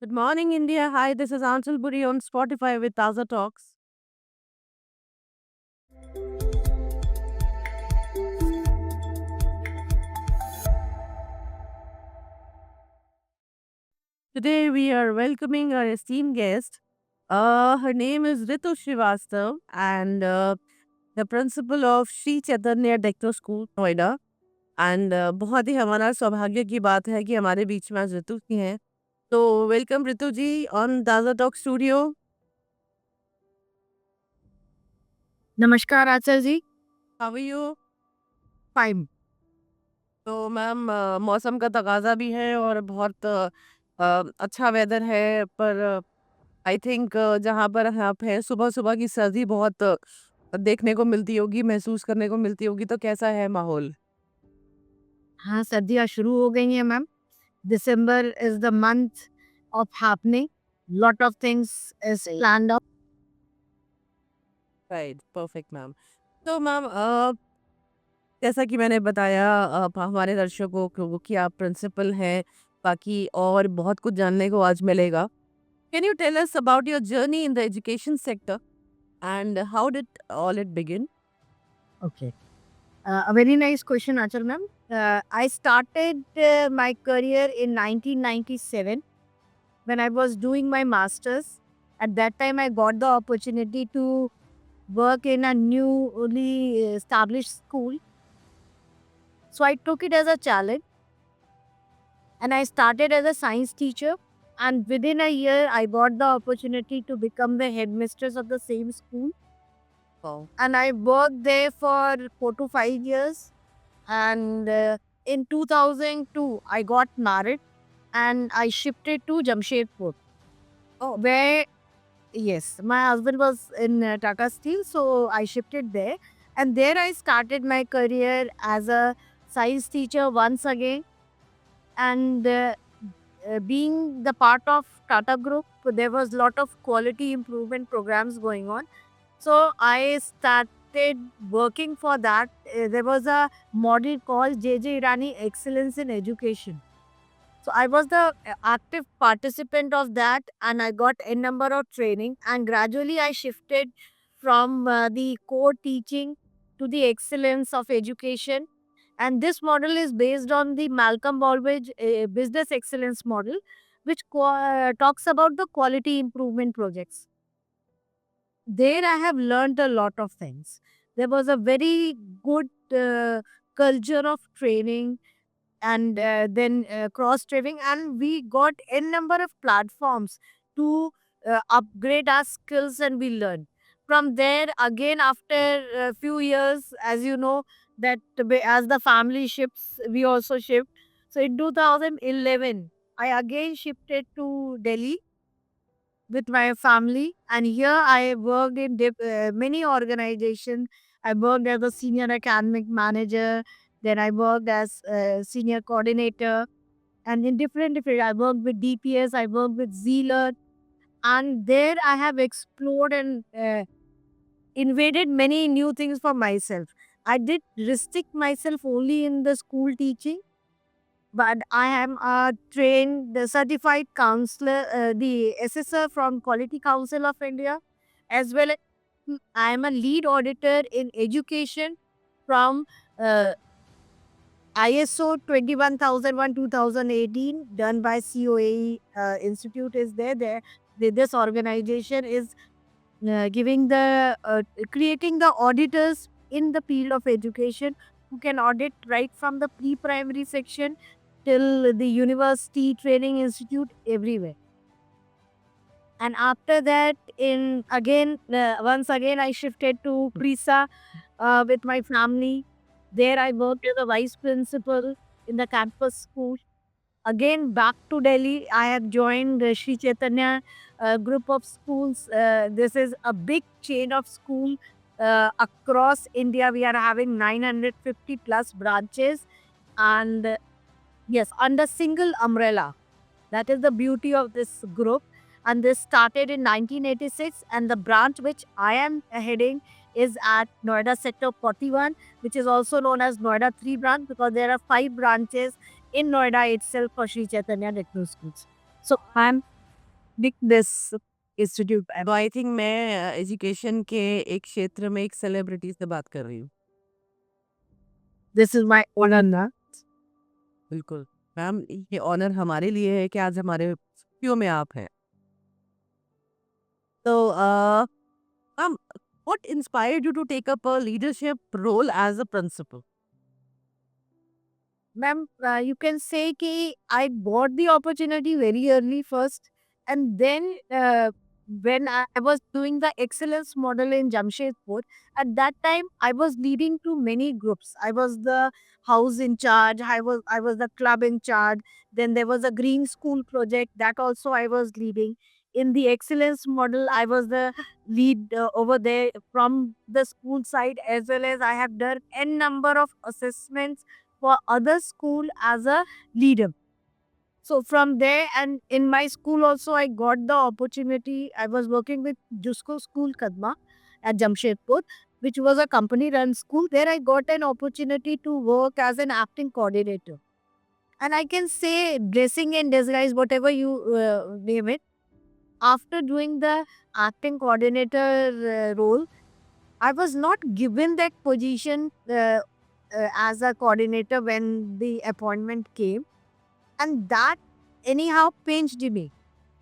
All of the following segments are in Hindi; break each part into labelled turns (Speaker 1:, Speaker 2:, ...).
Speaker 1: Good morning, India. Hi, this is Anshul Buri on Spotify with Taza Talks. Today, we are welcoming our esteemed guest. Her name is Ritu Srivastav, and the principal of Sri Chaitanya Techno School, Noida. And बहुत ही हमारा सौभाग्य की बात है कि हमारे बीच में आज ऋतु जी हैं। तो welcome Ritu ji on Taaza talk studio.
Speaker 2: नमस्कार आचार्य जी।
Speaker 1: How are you?
Speaker 2: फाइन।
Speaker 1: तो मैम मौसम का तकाज़ा भी है और बहुत अच्छा वेदर है, पर आई थिंक जहाँ पर आप हैं सुबह-सुबह की सर्दी बहुत देखने को मिलती होगी, महसूस करने को मिलती होगी, तो कैसा है माहौल?
Speaker 2: हाँ, सर्दियाँ शुरू हो गई हैं ma'am. December is the month of happening. Lot of things is planned out.
Speaker 1: Right, perfect ma'am. तो मैम जैसा कि मैंने बताया हमारे दर्शकों को कि आप प्रिंसिपल हैं, बाकी और बहुत कुछ जानने को आज मिलेगा। Can you tell us about your journey in the education sector and how did all it begin?
Speaker 2: Okay. A very nice question, Achal ma'am. I started my career in 1997 when I was doing my master's. At that time, I got the opportunity to work in a newly established school. So I took it as a challenge and I started as a science teacher. And within a year, I got the opportunity to become the headmistress of the same school.
Speaker 1: Wow!
Speaker 2: And I worked there for 4 to 5 years. And in 2002, I got married and I shifted to Jamshedpur,
Speaker 1: oh!
Speaker 2: where, yes, my husband was in Tata Steel. So I shifted there. And there I started my career as a science teacher once again. And being the part of Tata Group, there was lot of quality improvement programs going on. So I started working for that. There was a model called JJ Irani Excellence in Education. So I was the active participant of that, and I got a number of training. And gradually, I shifted from the core teaching to the excellence of education. And this model is based on the Malcolm Baldrige business excellence model, which talks about the quality improvement projects. There, I have learned a lot of things. There was a very good culture of training and then cross training, and we got a number of platforms to upgrade our skills, and we learned from there. Again, after a few years, as you know, that as the family shifts, we also shift. So in 2011, I again shifted to Delhi with my family, and here I worked in many organizations. I worked as a senior academic manager, then I worked as a senior coordinator, and in different I worked with DPS, I worked with Zealer, and there I have explored and invaded many new things for myself. I did restrict myself only in the school teaching, but I am a trained, the certified counselor, the assessor from Quality Council of India, as well as I am a lead auditor in education from uh, ISO 21001 2018, done by COAE Institute is there. This organization is giving creating the auditors in the field of education who can audit right from the pre-primary section till the university training institute everywhere. And after that, in again once again I shifted to Prisa with my family. There I worked as a vice principal in the campus school. Again, back to Delhi, I have joined the Sri Chaitanya group of schools. This is a big chain of school across India. We are having 950 plus branches, and yes, under single umbrella. That is the beauty of this group. And this started in 1986, and the branch which I am heading is at Noida Sector 41, which is also known as Noida 3 branch, because there are 5 branches in Noida itself for Sri Chaitanya Techno Schools. So I'm this institute.
Speaker 1: तो आई थिंक मैं एजुकेशन के एक क्षेत्र में एक सेलिब्रिटी से बात कर रही हूँ।
Speaker 2: This is my honor now.
Speaker 1: बिल्कुल। मैम ये ऑनर हमारे लिए है कि आज हमारे स्टूडियो में आप हैं। तो ma'am what inspired you to take up a leadership role as a principal?
Speaker 2: Ma'am, you can say कि I got the opportunity very early first, and then when I was doing the excellence model in Jamshedpur, at that time I was leading to many groups. I was the house in charge. I was the club in charge. Then there was a green school project that also I was leading. In the excellence model, I was the lead over there from the school side, as well as I have done n number of assessments for other school as a leader. So from there, and in my school also, I got the opportunity. I was working with Jusko School Kadma at Jamshedpur, which was a company run school. There I got an opportunity to work as an acting coordinator. And I can say blessing in disguise, whatever you name it. After doing the acting coordinator role, I was not given that position as a coordinator when the appointment came. And that anyhow pinched me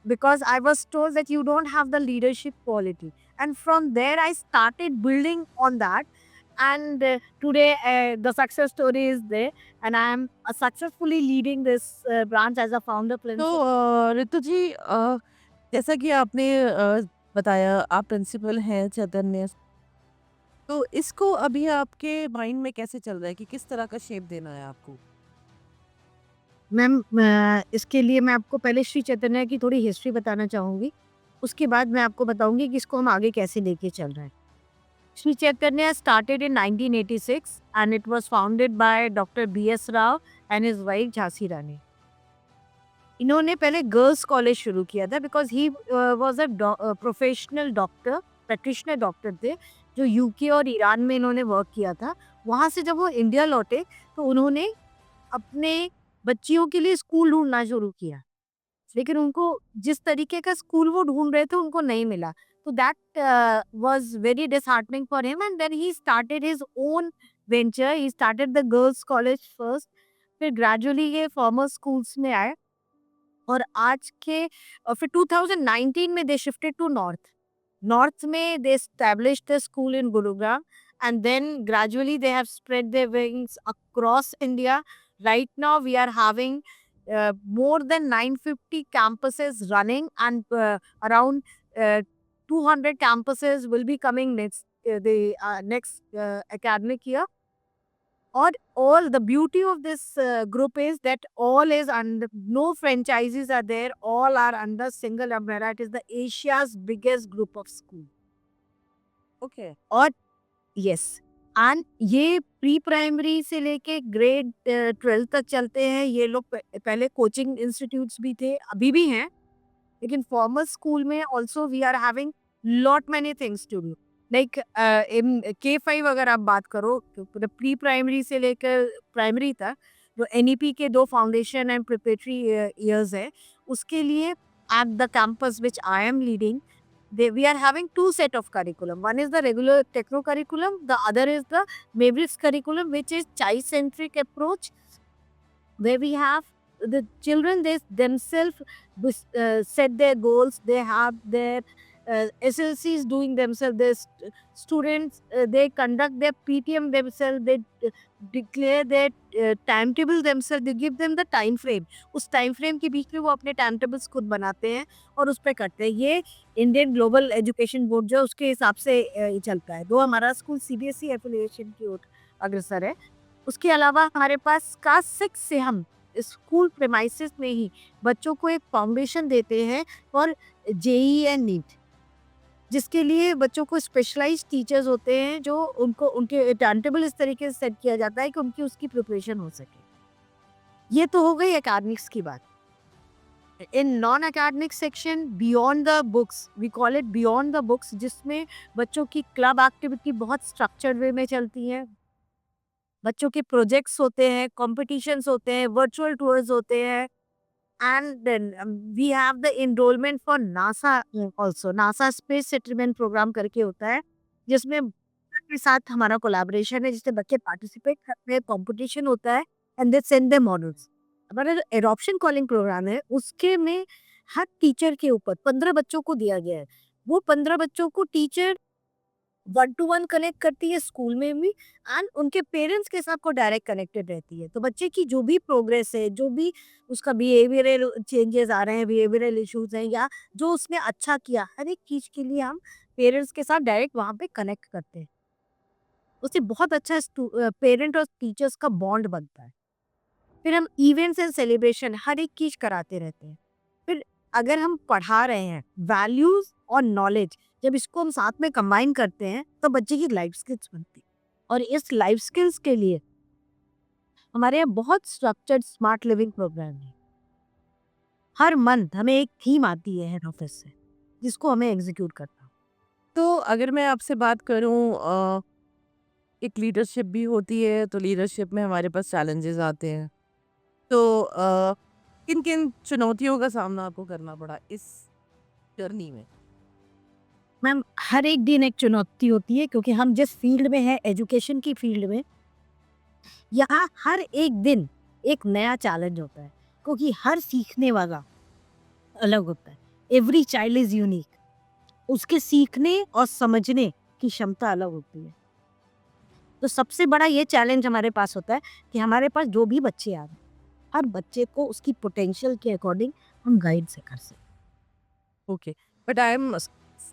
Speaker 2: because I was told that you don't have the leadership quality. And from there, I started building on that. And today, the success story is there. And I am successfully leading this branch as a founder
Speaker 1: तो
Speaker 2: principal.
Speaker 1: ऋतु जी जैसा कि आपने बताया आप प्रिंसिपल हैं चैतन्य, तो इसको अभी आपके माइंड में कैसे चल रहा है कि किस तरह का शेप देना है आपको?
Speaker 2: मैम इसके लिए मैं आपको पहले श्री चैतन्य की थोड़ी हिस्ट्री बताना चाहूँगी। उसके बाद मैं आपको बताऊँगी कि इसको हम आगे कैसे लेके चल रहे हैं। Sri Chaitanya started in 1986 and it was founded by Dr. B.S. Rao and his wife Jhansi Rani. इन्होंने पहले गर्ल्स कॉलेज शुरू किया था because he was a professional doctor, practitioner doctor थे जो यूके और ईरान में इन्होंने वर्क किया था। वहाँ से जब वो इंडिया लौटे तो उन्होंने अपने बच्चियों के लिए स्कूल ढूंढना शुरू किया, लेकिन उनको जिस तरीके का स्कूल वो ढूंढ रहे थे उनको नहीं मिला। तो that was very disheartening for him and then he started his own venture. He started the girls college first, फिर ग्रेजुअली ये फॉर्मल स्कूल्स में आए और आज के फिर 2019 में they shifted to north. North में they established a school in Gurugram and then gradually they have spread their wings across India. Right now we are having more than 950 campuses running and around 200 campuses will be coming the next academic year. Or all the beauty of this group is that all is under no franchises are there, all are under single umbrella. It is the Asia's biggest group of school.
Speaker 1: Okay.
Speaker 2: और यस, एंड ये प्री प्राइमरी से लेके ग्रेड 12 तक चलते हैं। ये लोग पहले कोचिंग इंस्टीट्यूट्स भी थे, अभी भी हैं, लेकिन फॉर्मल स्कूल में also we are having lot many things to do. Like in K5 अगर आप बात करो तो प्री प्राइमरी से लेकर प्राइमरी तक जो NEP के 2 फाउंडेशन एंड प्रिपरेटरी ईयर्स है, उसके लिए at the campus which I am leading, we are having 2 set of curriculum. One is the regular techno curriculum, the other is the Mavericks curriculum, which is child centric approach, where we have the children, they themselves set their goals. They have their SLCs doing themselves. Their students, they conduct their PTM themselves. They declare their timetable themselves. They give them the time frame. उस टाइम फ्रेम के बीच में वो अपने टाइम टेबल्स खुद बनाते हैं और उस पर करते हैं। ये इंडियन ग्लोबल एजुकेशन बोर्ड जो उसके हिसाब से चलता है। दो हमारा स्कूल CBSE एफिलिएशन की ओर अग्रसर है। उसके अलावा हमारे पास क्लास 6 से हम स्कूल प्रेमाइसिस में ही बच्चों को एक फाउंडेशन देते हैं फॉर JEE एंड नीट, जिसके लिए बच्चों को स्पेशलाइज्ड टीचर्स होते हैं जो उनको उनके टाइम टेबल इस तरीके से सेट किया जाता है कि उनकी उसकी प्रिपरेशन हो सके। ये तो हो गई एकेडमिक्स की बात। In non academic section beyond the books, we call it beyond the books, जिसमें बच्चों की क्लब एक्टिविटी बहुत स्ट्रक्चर्ड वे में चलती है। बच्चों के प्रोजेक्ट्स होते हैं, कॉम्पिटिशन्स होते हैं, वर्चुअल टूर्स होते हैं, And then we have the enrollment for NASA also. NASA Space Settlement Program करके होता है, जिसमें के साथ हमारा कोलैबोरेशन है, जिससे बच्चे पार्टिसिपेट करते हैं, कंपटीशन होता है and they send them models. हमारा जो एडॉप्शन कॉलिंग प्रोग्राम है, उसके में हर टीचर के ऊपर 15 बच्चों को दिया गया है। वो 15 बच्चों को teacher one two one connect करती है स्कूल में भी, एंड उनके पेरेंट्स के साथ को डायरेक्ट कनेक्टेड रहती है। तो बच्चे की जो भी प्रोग्रेस है, जो भी उसका बिहेवियरल चेंजेस आ रहे हैं, बिहेवियरल इश्यूज हैं, या जो उसने अच्छा किया, हर एक चीज के लिए हम पेरेंट्स के साथ डायरेक्ट वहाँ पे कनेक्ट करते हैं। उससे बहुत अच्छा पेरेंट और टीचर्स का बॉन्ड बनता है। फिर हम इवेंट्स एंड सेलिब्रेशन हर एक चीज कराते रहते हैं। फिर अगर हम पढ़ा रहे हैं वैल्यूज और नॉलेज, जब इसको हम साथ में कंबाइन करते हैं तो बच्चे की लाइफ स्किल्स बनती है। और इस लाइफ स्किल्स के लिए हमारे यहाँ बहुत स्ट्रक्चर्ड स्मार्ट लिविंग प्रोग्राम है। हर मंथ हमें एक थीम आती है हेड ऑफिस से, जिसको हमें एग्जीक्यूट करना।
Speaker 1: तो अगर मैं आपसे बात करूँ, एक लीडरशिप भी होती है, तो लीडरशिप में हमारे पास चैलेंजेस आते हैं। तो किन किन चुनौतियों का सामना आपको करना पड़ा इस जर्नी में?
Speaker 2: मैम, हर एक दिन एक चुनौती होती है, क्योंकि हम जिस फील्ड में है, एजुकेशन की फील्ड में, यहाँ हर एक दिन एक नया चैलेंज होता है, क्योंकि हर सीखने वाला अलग होता है। Every child is unique. उसके सीखने और समझने की क्षमता अलग होती है। तो सबसे बड़ा ये चैलेंज हमारे पास होता है कि हमारे पास जो भी बच्चे आ रहे हैं, हर बच्चे को उसकी पोटेंशियल के अकॉर्डिंग हम गाइड से कर सकें।
Speaker 1: Okay, but I am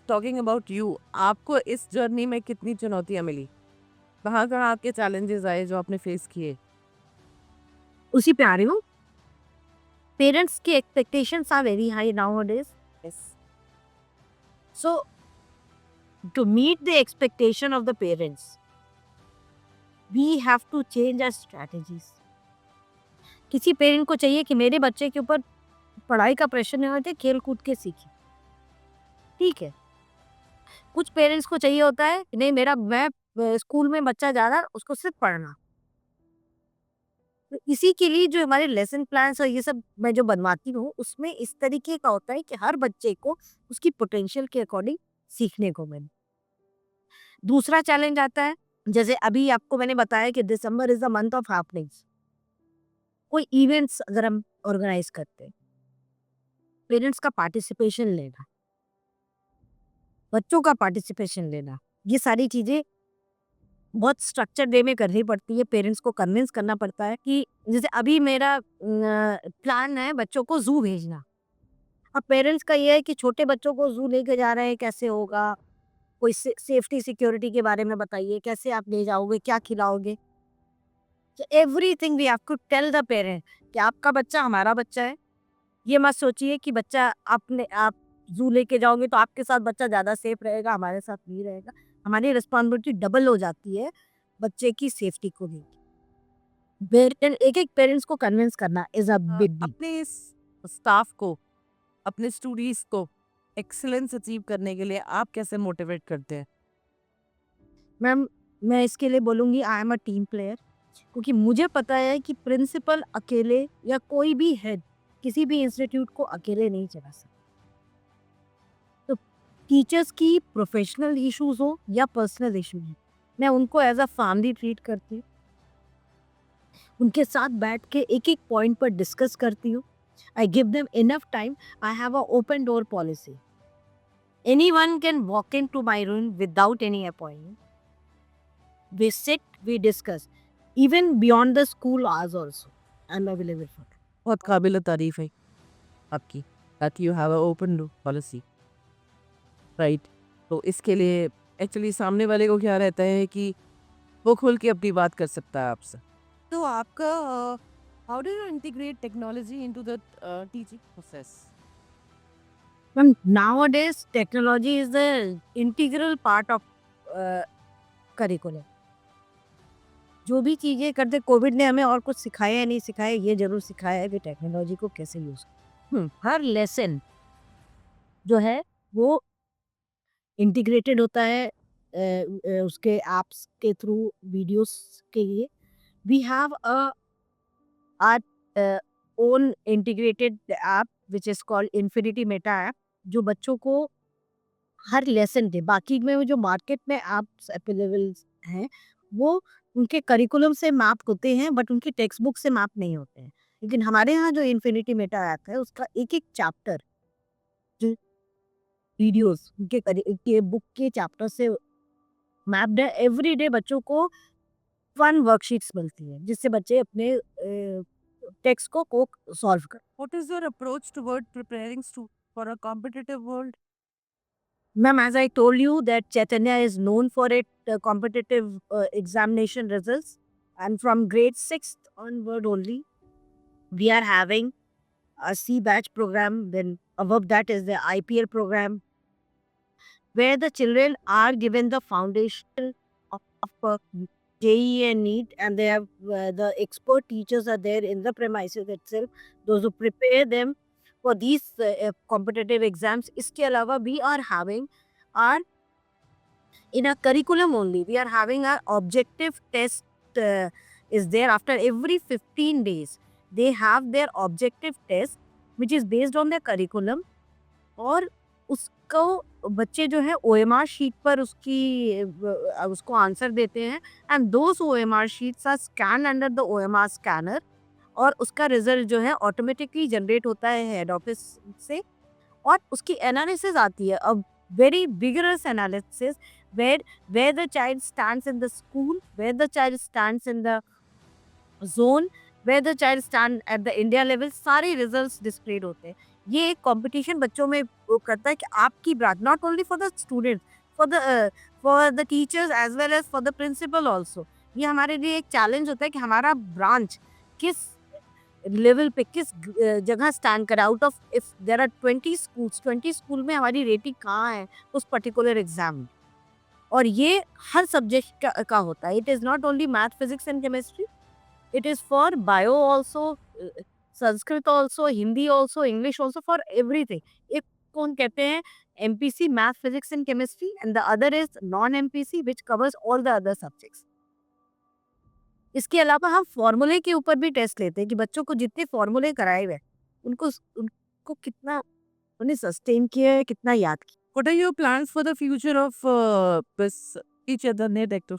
Speaker 1: talking about you. आपको इस जर्नी में कितनी चुनौतियाँ मिली? कहाँ-कहाँ आपके चैलेंजेस आए जो आपने फेस किए?
Speaker 2: उसी पे आ रही हूँ। पेरेंट्स की expectations are very high nowadays.
Speaker 1: Yes.
Speaker 2: So to meet the expectation of the parents, we have to change our strategies. किसी पेरेंट को चाहिए कि मेरे बच्चे के ऊपर पढ़ाई का प्रेशर नहीं होते, खेल कूद के सीखे, ठीक है। कुछ पेरेंट्स को चाहिए होता है कि नहीं, मैं स्कूल में बच्चा जा रहा है, उसको सिर्फ पढ़ना। तो इसी के लिए जो हमारे लेसन प्लान्स और ये सब मैं जो बनवाती हूँ, उसमें इस तरीके का होता है कि हर बच्चे को उसकी पोटेंशियल के अकॉर्डिंग सीखने को मिले। दूसरा चैलेंज आता है, जैसे अभी आपको मैंने बताया कि December is the month of happenings. कोई इवेंट्स अगर हम ऑर्गेनाइज करते हैं, पेरेंट्स का पार्टिसिपेशन लेना, बच्चों का पार्टिसिपेशन लेना, ये सारी चीजें बहुत स्ट्रक्चर वे में करनी पड़ती है। पेरेंट्स को कन्विंस करना पड़ता है कि जैसे अभी मेरा प्लान है बच्चों को ज़ू भेजना। अब पेरेंट्स का ये है कि छोटे बच्चों को ज़ू लेके जा रहे हैं, कैसे होगा? कोई सेफ्टी सिक्योरिटी के बारे में बताइए, कैसे आप ले जाओगे, क्या खिलाओगे? तो everything we have to tell the parent कि आपका बच्चा हमारा बच्चा है। ये मत सोचिए कि बच्चा आप ज़ू लेके जाओगे तो आपके साथ बच्चा ज़्यादा सेफ रहेगा, हमारे साथ नहीं रहेगा। हमारी रिस्पॉन्सिबिलिटी डबल हो जाती है बच्चे की सेफ्टी को लेके। एक-एक पेरेंट्स को कन्विंस करना इज़ अ बिग डील।
Speaker 1: अपने इस स्टाफ को, अपने स्टूडेंट्स को एक्सीलेंस अचीव करने के लिए आप कैसे मोटिवेट करते हैं?
Speaker 2: मैम, मैं इसके लिए बोलूँगी I am a team player, क्योंकि मुझे पता है कि प्रिंसिपल अकेले या कोई भी हेड किसी भी इंस्टीट्यूट को अकेले नहीं चला सकता। तो टीचर्स की प्रोफेशनल इश्यूज़ हो या पर्सनल इश्यू हो, मैं उनको एज़ अ फैमिली ट्रीट करती हूँ। उनके साथ बैठ के एक-एक पॉइंट पर डिस्कस करती हूँ। I give them enough time. I have a open door policy. Anyone can walk into my room without any appointment. We sit, we discuss. Even beyond the school hours also, I'm available for that.
Speaker 1: बहुत काबिल तारीफ है आपकी, that you have a open door policy, right? तो इसके लिए एक्चुअली सामने वाले को क्या रहता है कि वो खुल के अपनी बात कर सकता है आपसे। तो आपका how do you integrate technology into the teaching process?
Speaker 2: Ma'am, nowadays technology is the integral part of curriculum. जो भी चीज़ें करते, कोविड ने हमें और कुछ सिखाया या नहीं सिखाया, ये ज़रूर सिखाया है कि टेक्नोलॉजी को कैसे यूज़ हर लेसन जो है वो इंटीग्रेटेड होता है उसके ऐप्स के थ्रू, वीडियोस के लिए। We have a art own integrated app which is called Infinity Meta app, जो बच्चों को हर लेसन डे, बाकी में वो जो मार्केट में ऐप्स अवेलेबल हैं वो उनके करिकुलम से मैप होते हैं बट उनकी टेक्स्ट बुक से मैप नहीं होते हैं। लेकिन हमारे यहाँ जो इन्फिनिटी मेटा ऐप है उसका एक-एक चैप्टर जो वीडियोस उनके के बुक के चैप्टर से मैप्ड है। एवरी डे बच्चों को फन वर्कशीट्स मिलती है जिससे बच्चे अपने टेक्स्ट को सॉल्व कर।
Speaker 1: What is your approach toward preparing for a competitive world?
Speaker 2: Ma'am, as I told you that Chaitanya is known for its competitive examination results, and from grade 6th onward only, we are having a C batch program. Then above that is the IPL program, where the children are given the foundation of JEE and NEET, and they have the expert teachers are there in the premises itself. Those who prepare them for these competitive exams. इसके अलावा we are having our in a curriculum only. We are having our objective test is there after every 15 days. They have their objective test which is based on their curriculum और उसको बच्चे जो है OMR शीट पर उसको आंसर देते हैं and those OMR sheets are scan under the OMR scanner और उसका रिजल्ट जो है ऑटोमेटिकली जनरेट होता है हेड ऑफिस से और उसकी एनालिसिस आती है अब very vigorous analysis where the child stands in the school, where the child stands in the zone, where the child stand at the India level, सारे रिजल्ट्स डिस्प्लेड होते हैं। ये एक कंपटीशन बच्चों में वो करता है कि आपकी branch not only for the students for the teachers as well as for the principal also. ये हमारे लिए एक चैलेंज होता है कि हमारा ब्रांच किस लेवल पे किस जगह स्टैंड करे। Out of if there are 20 school में हमारी रेटिंग कहाँ है उस पर्टिकुलर एग्जाम में। और ये हर सब्जेक्ट का होता है। It is not only math physics and chemistry, it is for bio also, Sanskrit also, Hindi also, English also, for everything. एक कौन कहते हैं MPC math physics and chemistry and the other is non MPC which covers all the other subjects. इसके अलावा हम फॉर्मूले के ऊपर भी टेस्ट लेते हैं कि बच्चों को जितने फॉर्मूले कराए हुए उनको कितना उन्हें सस्टेन किया है, कितना याद किया।
Speaker 1: What are your plans for the future of this each other Doctor?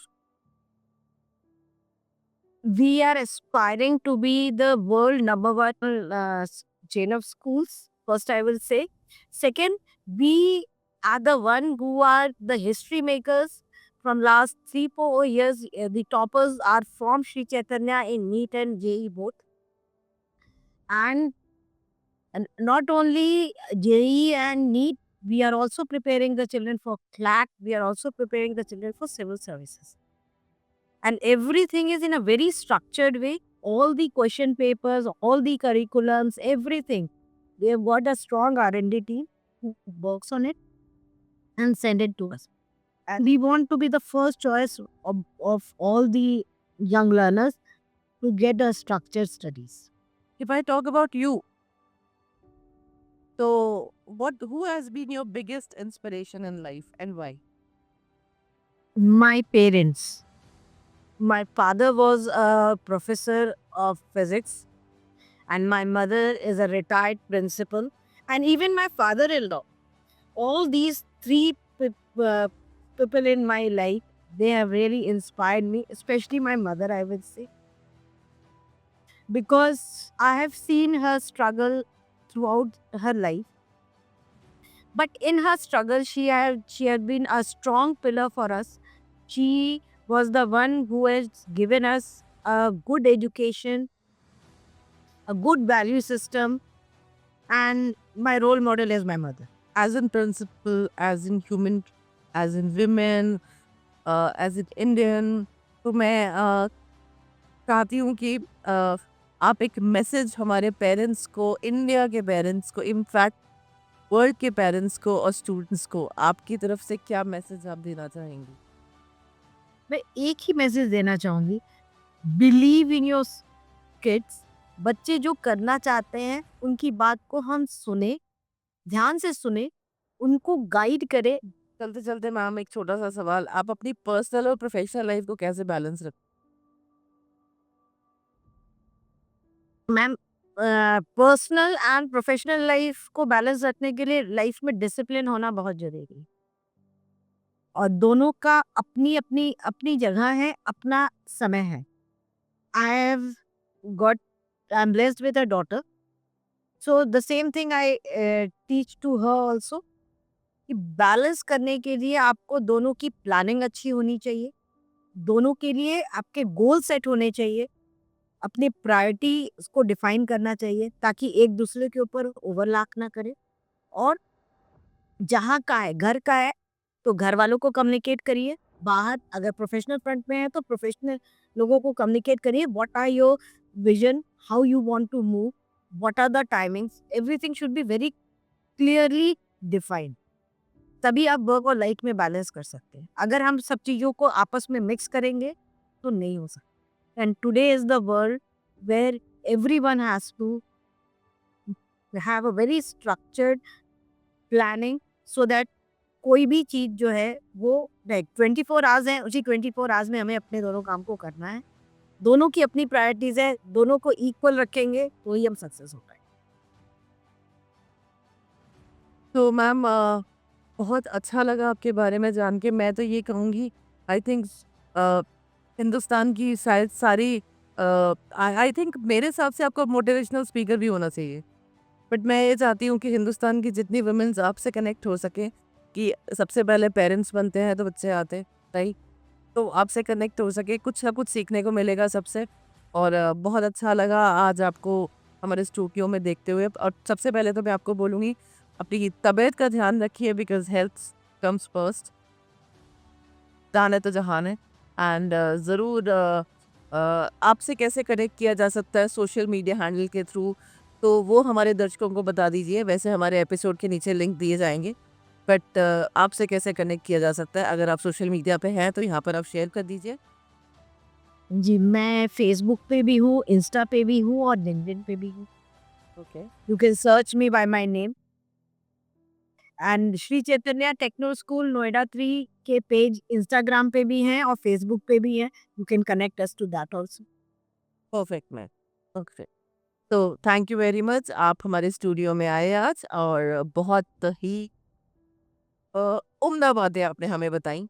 Speaker 2: We are aspiring to be the world number one chain of schools. First, I will say. Second, we are the one who are the history makers. From last 3-4 years, the toppers are from Sri Chaitanya in NEET and JEE both. And not only JEE and NEET, we are also preparing the children for CLAT. We are also preparing the children for civil services. And everything is in a very structured way. All the question papers, all the curriculums, everything. We have got a strong R&D team who works on it and send it to us. And we want to be the first choice of all the young learners to get a structured studies.
Speaker 1: If I talk about you, so who has been your biggest inspiration in life and why?
Speaker 2: My parents. My father was a professor of physics and my mother is a retired principal and even my father-in-law. All these three people in my life, they have really inspired me, especially my mother, I would say. Because I have seen her struggle throughout her life. But in her struggle, she had been a strong pillar for us. She was the one who has given us a good education, a good value system, and my role model is my mother.
Speaker 1: As in principle, as in human, as in women, as in Indian, तो मैं चाहती हूँ कि आप एक मैसेज हमारे पेरेंट्स को, इंडिया के पेरेंट्स को, इनफैक्ट वर्ल्ड के पेरेंट्स को और स्टूडेंट्स को आपकी तरफ से क्या मैसेज आप देना चाहेंगी?
Speaker 2: मैं एक ही मैसेज देना चाहूँगी, बिलीव इन योर किड्स। बच्चे जो करना चाहते हैं उनकी बात को हम सुने, ध्यान से सुने, उनको गाइड करें।
Speaker 1: चलते चलते मैम एक छोटा सा सवाल, आप अपनी पर्सनल और प्रोफेशनल लाइफ को कैसे बैलेंस रखते?
Speaker 2: Ma'am personal and professional life को बैलेंस रखने के लिए लाइफ में डिसिप्लिन होना बहुत जरूरी है और दोनों का अपनी अपनी अपनी जगह है, अपना समय है. I have got I am blessed with a daughter, so the same thing I teach to her also कि बैलेंस करने के लिए आपको दोनों की प्लानिंग अच्छी होनी चाहिए, दोनों के लिए आपके गोल सेट होने चाहिए, अपनी प्रायोरिटी को डिफाइन करना चाहिए ताकि एक दूसरे के ऊपर ओवरलैप ना करे. और जहाँ का है, घर का है, तो घर वालों को कम्युनिकेट करिए. बाहर अगर प्रोफेशनल फ्रंट में है तो प्रोफेशनल लोगों को कम्युनिकेट करिए. What are your vision, how you want to move, what are the timings, everything should be very clearly defined. तभी आप वर्क और लाइफ में बैलेंस कर सकते हैं. अगर हम सब चीज़ों को आपस में मिक्स करेंगे तो नहीं हो सकता. And today is the world where everyone has to have a very structured planning so that कोई भी चीज़ जो है वो 24 आवर्स है, उसी 24 आवर्स में हमें अपने दोनों काम को करना है. दोनों की अपनी प्रायोरिटीज है, दोनों को इक्वल रखेंगे तो ही हम सक्सेस हो पाएंगे.
Speaker 1: तो मैम बहुत अच्छा लगा आपके बारे में जान के। मैं तो ये कहूँगी, आई थिंक हिंदुस्तान की शायद सारी आई थिंक मेरे हिसाब से आपको मोटिवेशनल स्पीकर भी होना चाहिए। बट मैं ये चाहती हूँ कि हिंदुस्तान की जितनी वुमेन्स आपसे कनेक्ट हो सके, कि सबसे पहले पेरेंट्स बनते हैं तो बच्चे आते हैं, राइट? तो आपसे कनेक्ट हो सके, कुछ ना कुछ सीखने को मिलेगा सबसे। और बहुत अच्छा लगा आज आपको हमारे स्टूडियो में देखते हुए। और सबसे पहले तो मैं आपको बोलूँगी, अपनी तबीयत का ध्यान रखिए, बिकॉज हेल्थ कम्स फर्स्ट। जान है तो जहान है। एंड ज़रूर आपसे कैसे कनेक्ट किया जा सकता है सोशल मीडिया हैंडल के थ्रू, तो वो हमारे दर्शकों को बता दीजिए। वैसे हमारे एपिसोड के नीचे लिंक दिए जाएंगे, बट आपसे कैसे कनेक्ट किया जा सकता है, अगर आप सोशल मीडिया पे हैं तो यहाँ पर आप शेयर कर दीजिए।
Speaker 2: जी, मैं फेसबुक पे भी हूँ, इंस्टा पे भी हूँ और लिंक्डइन पे भी हूँ.
Speaker 1: Okay,
Speaker 2: you can search me by my name. And Shri Chaitanya techno school Noida 3 के पेज इंस्टाग्राम पे भी हैं और फेसबुक पे भी हैं. You can connect us to that also.
Speaker 1: Perfect ma'am. Okay, तो थैंक यू वेरी मच, आप हमारे स्टूडियो में आए आज और बहुत ही उम्दा बातें आपने हमें बताई।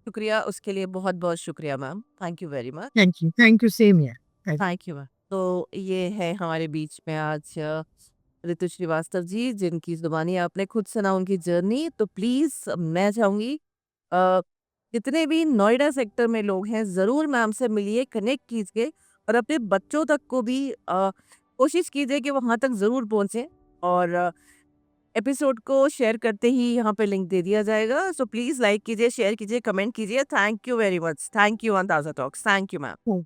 Speaker 1: शुक्रिया, उसके लिए बहुत बहुत शुक्रिया ma'am. Thank you very much.
Speaker 2: Thank you same here.
Speaker 1: Thank you ma'am. तो ये है हमारे बीच में आज ऋतु श्रीवास्तव जी, जिनकी ज़ुबानी आपने खुद सुना उनकी जर्नी। तो प्लीज़ मैं चाहूँगी अ, जितने भी नोएडा सेक्टर में लोग हैं, ज़रूर मैम से मिलिए, कनेक्ट कीजिए और अपने बच्चों तक को भी कोशिश कीजिए कि वहाँ तक ज़रूर पहुँचें। और एपिसोड को शेयर करते ही यहाँ पे लिंक दे दिया जाएगा। सो प्लीज़ लाइक कीजिए, शेयर कीजिए, कमेंट कीजिए। Thank you very much. Thank you on ताज़ा टॉक्स। Thank you ma'am.